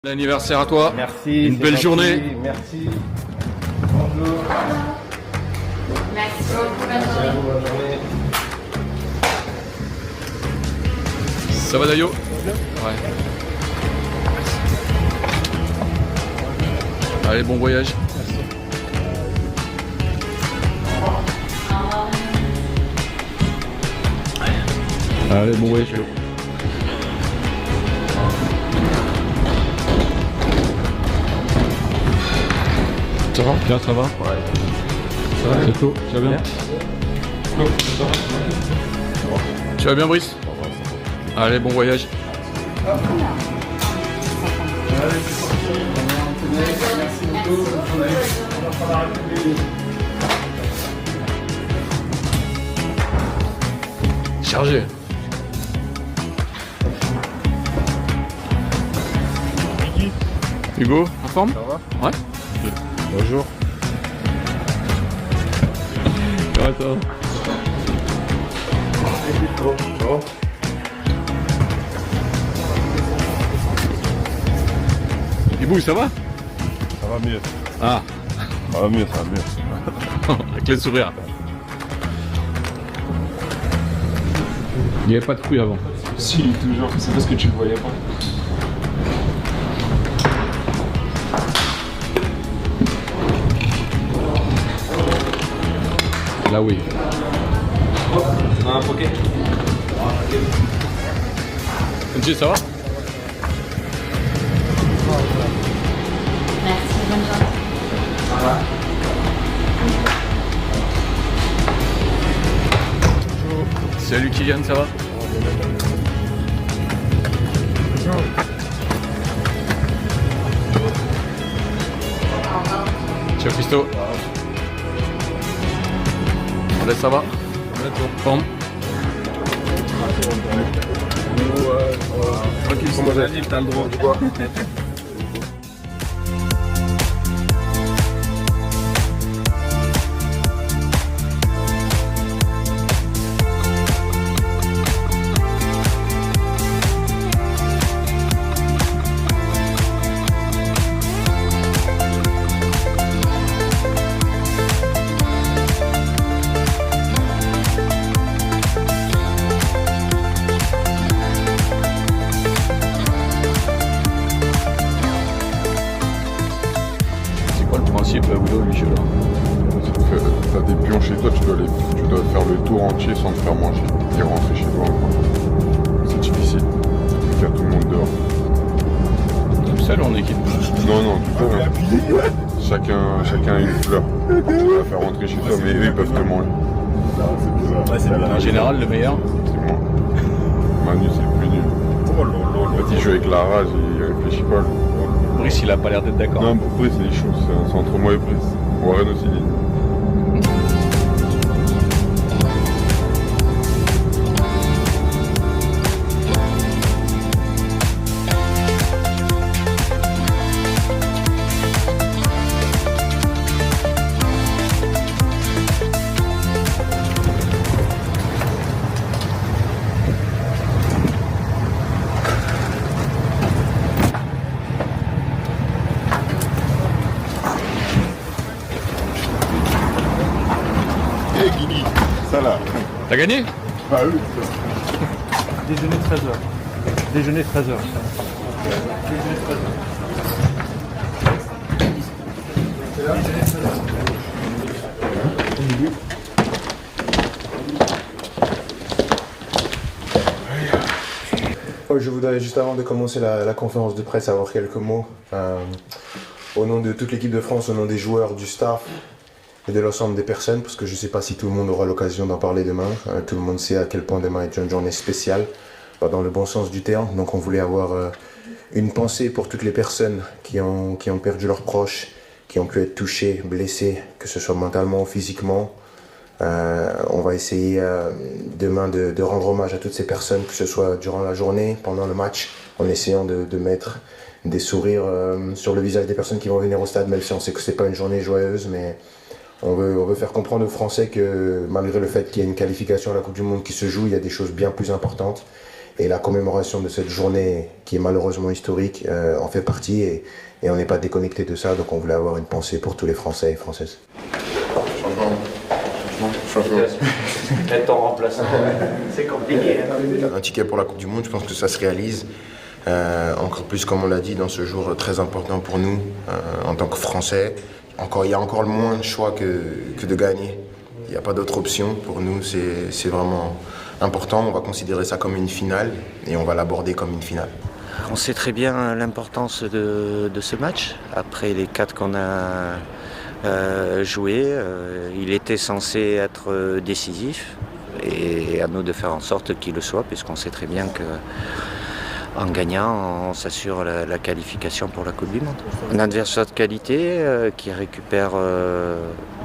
L'anniversaire à toi. Merci. Une belle journée. Merci. Bonjour. Merci beaucoup, bonne journée. Bonne journée. Ça va Dayo? Ouais. Allez, bon voyage. Allez, bon voyage. Ça va? Bien, ça va? Ouais. Ça va, c'est chaud. Tu vas bien? Tu vas bien, Brice? Allez, bon voyage. Chargé. Hugo, en forme? Ça va? Ouais. Bonjour. Ouais, ça va. Hibou, ça va? Ça va mieux. Ah, Ça va mieux, ça va mieux. avec le sourire. Il n'y avait pas de couilles avant. Si, toujours. C'est parce que tu le voyais pas. Là, oui. Un pocket. Kenji, ça va? Merci, bonne journée. Salut Kylian, ça va? Ciao Christo. Allez, ça va? Forme? Tranquille, comment j'ai dit, t'as le droit. C'est quoi le principe là, Oudo, Michel? T'as des pions chez toi, tu dois faire le tour entier sans te faire manger et rentrer chez toi. C'est difficile. Il y a tout le monde dehors. Tout seul ou en équipe? Non, non, tout le monde. Chacun a une fleur. Tu vas faire rentrer chez toi, mais eux ils peuvent te manger. En général, le meilleur? C'est moi. Manu, c'est le plus nul. En fait, il joue avec la rage, il réfléchit pas. lui. Brice, il a pas l'air d'être d'accord. Non, pour Brice, c'est les choses. C'est entre moi et Brice. Warren aussi, dit. Ça là. T'as gagné? Bah oui. Déjeuner 13h. Déjeuner 13h. Je voudrais juste avant de commencer la conférence de presse avoir quelques mots. Au nom de toute l'équipe de France, au nom des joueurs, du staff et de l'ensemble des personnes, parce que je ne sais pas si tout le monde aura l'occasion d'en parler demain. Tout le monde sait à quel point demain est une journée spéciale, dans le bon sens du terme. Donc on voulait avoir une pensée pour toutes les personnes qui ont perdu leurs proches, qui ont pu être touchées, blessées, que ce soit mentalement ou physiquement. On va essayer demain de rendre hommage à toutes ces personnes, que ce soit durant la journée, pendant le match, en essayant de mettre des sourires sur le visage des personnes qui vont venir au stade, même si on sait que c'est pas une journée joyeuse, mais on veut faire comprendre aux Français que malgré le fait qu'il y ait une qualification à la Coupe du Monde qui se joue, il y a des choses bien plus importantes. Et la commémoration de cette journée qui est malheureusement historique en fait partie et on n'est pas déconnecté de ça, donc on voulait avoir une pensée pour tous les Français et Françaises. Être ton remplaçant, c'est compliqué. Un ticket pour la Coupe du Monde, je pense que ça se réalise. Encore plus, comme on l'a dit, dans ce jour très important pour nous, en tant que Français. Il y a encore le moins de choix que de gagner. Il n'y a pas d'autre option. Pour nous, c'est vraiment important. On va considérer ça comme une finale et on va l'aborder comme une finale. On sait très bien l'importance de ce match. Après les 4 qu'on a joués, il était censé être décisif et à nous de faire en sorte qu'il le soit, puisqu'on sait très bien qu'en gagnant, on s'assure la qualification pour la Coupe du Monde. Un adversaire de qualité qui récupère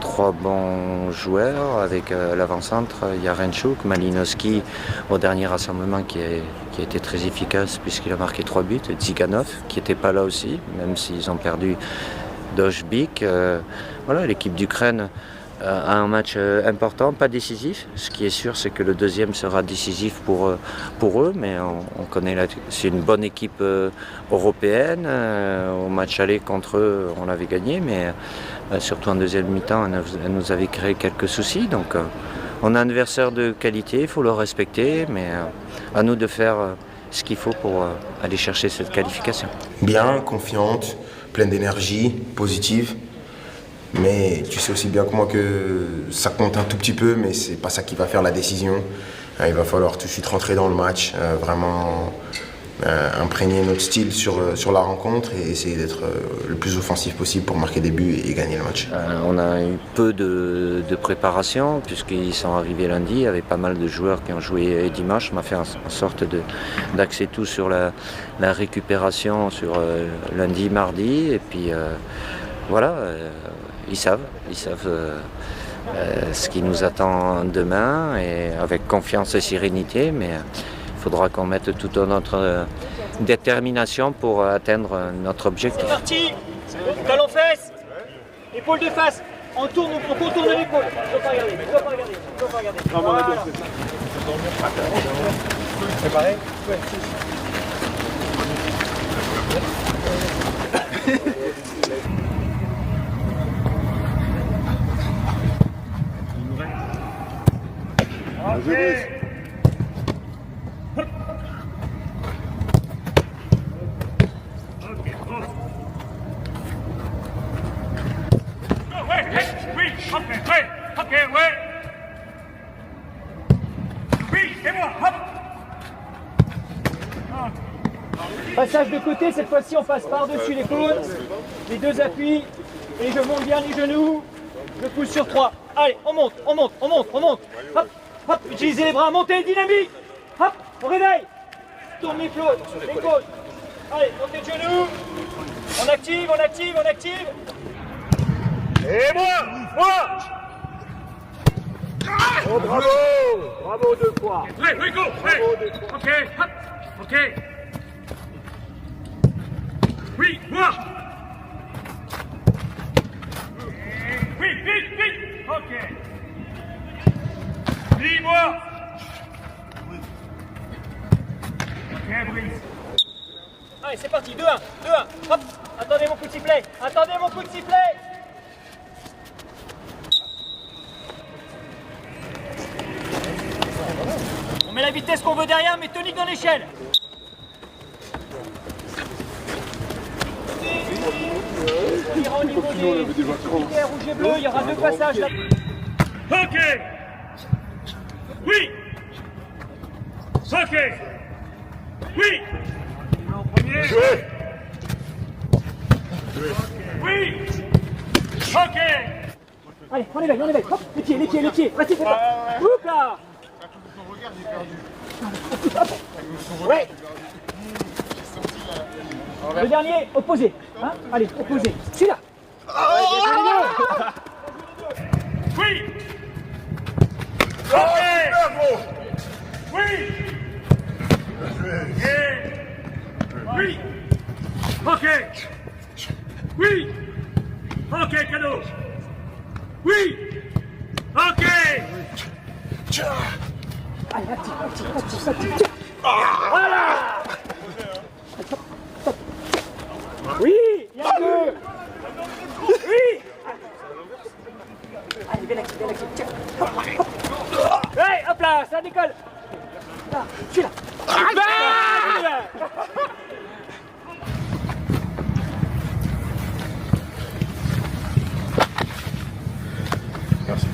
3 bons joueurs avec l'avant-centre, Yarenchuk, Malinowski au dernier rassemblement qui a été très efficace puisqu'il a marqué 3 buts, Ziganov qui n'était pas là aussi, même s'ils ont perdu Dojbik. Voilà, l'équipe d'Ukraine a un match important, pas décisif. Ce qui est sûr, c'est que le deuxième sera décisif pour eux, mais on connaît c'est une bonne équipe européenne. Au match aller contre eux, on l'avait gagné, mais surtout en deuxième mi-temps, elle nous avait créé quelques soucis. Donc on a un adversaire de qualité, il faut le respecter, mais à nous de faire ce qu'il faut pour aller chercher cette qualification. Bien, confiante, pleine d'énergie, positive. Mais tu sais aussi bien que moi que ça compte un tout petit peu, mais c'est pas ça qui va faire la décision. Il va falloir tout de suite rentrer dans le match, vraiment imprégner notre style sur la rencontre et essayer d'être le plus offensif possible pour marquer des buts et gagner le match. On a eu peu de préparation puisqu'ils sont arrivés lundi. Il y avait pas mal de joueurs qui ont joué dimanche. On a fait en sorte d'axer tout sur la récupération sur lundi, mardi. Et puis voilà, ils savent ce qui nous attend demain et avec confiance et sérénité. Mais il faudra qu'on mette toute notre détermination pour atteindre notre objectif. C'est parti. Talon fesse. Épaule de face. On contourne l'épaule. Il ne faut pas regarder. Voilà. Préparé ? Ouais. Passage de côté, cette fois-ci on passe par-dessus les côtes, les 2 appuis, et je monte bien les genoux, je pousse sur 3. Allez, on monte. Hop, hop, utilisez les bras, montez, dynamique. Hop, on réveille. Tourne les flots, les côtes. Allez, montez de genoux. On active. Et moi. Oh, bravo 2 fois. Oui, go. Bravo 2 fois. Ok, hop, ok. Oui, moi. Oui, vite. Ok. Oui, moi. Ok, Brice. Allez, c'est parti, 2-1. Hop, attendez mon coup de sifflet. On met la vitesse qu'on veut derrière, mais tonique dans l'échelle. On ira au niveau des critères rouge et bleu, il y aura 2 passages là. Ok. Oui. Ok. Oui. En premier. Oui. Ok. Allez, on éveille. Hop, les pieds. Vas-y, fais pas. Oups là. Ouais. Le dernier, opposé. Hein, allez, opposé. Celui-là. Oui. Ok. Oui. Oui. Ok. Oui. Ok, cadeau. Oui. Ok. Allez, active. Voilà. Oui, il y a deux. Oui. Allez, viens là, tiens. Hop, hop. Hey, hop là, ça décolle. Là, celui-là. Celui-là. Merci.